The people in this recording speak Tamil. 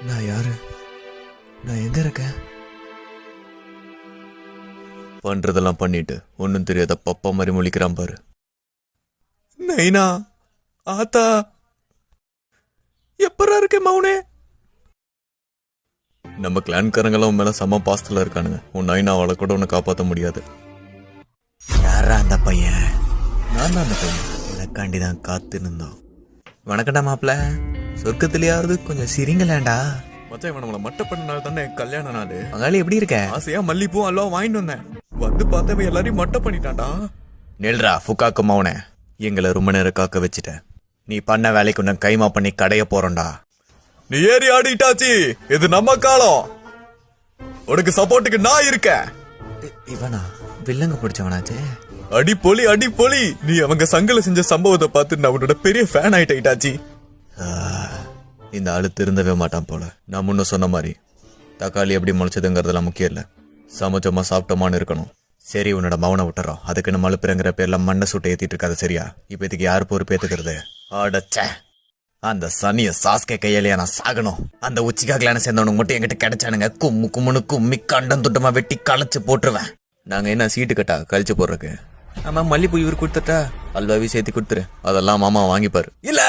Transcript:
நான் யாரு? நான் எங்க இருக்கேன்? பண்றதெல்லாம் பண்ணிட்டு ஒன்னும் தெரியாத பப்பா மாதிரி முழிக்கிறான் பாரு. நைனா, ஆத்தா, எப்பரா இருக்கே மௌனே? நம்ம கிளான்காரங்கெல்லாம் உன் மேல செம்ம பாஸ்தல இருக்கானுங்க. உன் நைனாவால கூட உன்னை காப்பாற்ற முடியாது. யாரா அந்த பையன்? நான் தான் அந்த பையன். உனக்காண்டிதான் காத்து நின்றோம். வணக்கண்டா மாப்பிள்ள. சொர்க்கத்திலேயாவது கொஞ்சம் சிரிங்களேண்டா. மச்சான், இவன் நம்மளை மட்டை பண்ணனால தானே கல்யாண நாள். மகாலி எப்படி இருக்க? ஆசையா மல்லிப்பூ அல்வா வாங்கிட்டு வந்தேன். வந்து பார்த்தவன் எல்லாரையும் மட்டை பண்ணிட்டான்டா. நெல்ரா ஃபுக்காக்கு மௌனே, எங்களை ரொம்ப நேரம் காக்க வச்சுட்ட. நீ பண்ண வேலைக்கு உன்னை கைமா பண்ணி கடைய போறோம்டா. நீ ஏறி ஆடிட்டாச்சி, இது நம்ம காலம். உனக்கு சப்போர்ட்டுக்கு நான் இருக்கேன். இவனா வில்லங்க பிடிச்சவனாச்சே. அடி பொலி அடி பொலி. நீ அவங்க சங்கல செஞ்ச சம்பவத்தை பார்த்து நான் உன்னோட பெரிய ஃபேன் ஆயிட்டாச்சி. இந்த ஆளு திருந்தவே மாட்டான் போல. நான் முன்ன சொன்ன மாதிரி தக்காளி எப்படி முளைச்சதுங்கிறதுலாம் முக்கியம் இல்ல, சமைச்சோமா சாப்பிட்டோமான்னு இருக்கணும். சரி, உன்னோட மௌனை விட்டுறோம். அதுக்குன்னு மழுப்புறங்கிற பேர்ல மண்ணை சுட்டு ஏத்திட்டு இருக்காது, சரியா? இப்ப இதுக்கு யாரு பொறுப்பு ஏத்துக்கிறது? அடச்ச, அந்த சனிய சாஸ்கே கையிலையா நான் சாகணும். அந்த உச்சிக்காகலான சேர்ந்தவனுக்கு மட்டும் என்கிட்ட கிடைச்சானுங்க, கும்மு கும்முன்னு கும்மி கண்டம் துட்டமா வெட்டி களைச்சு போட்டுருவேன். நாங்க என்ன சீட்டு கட்டா கழிச்சு போடுறதுக்கு? ஆமா, மல்லிப்பூ இவர் கொடுத்துட்டா அல்வாவி சேர்த்து கொடுத்துரு. அதெல்லாம் மாமா வாங்கிப்பாரு. இல்ல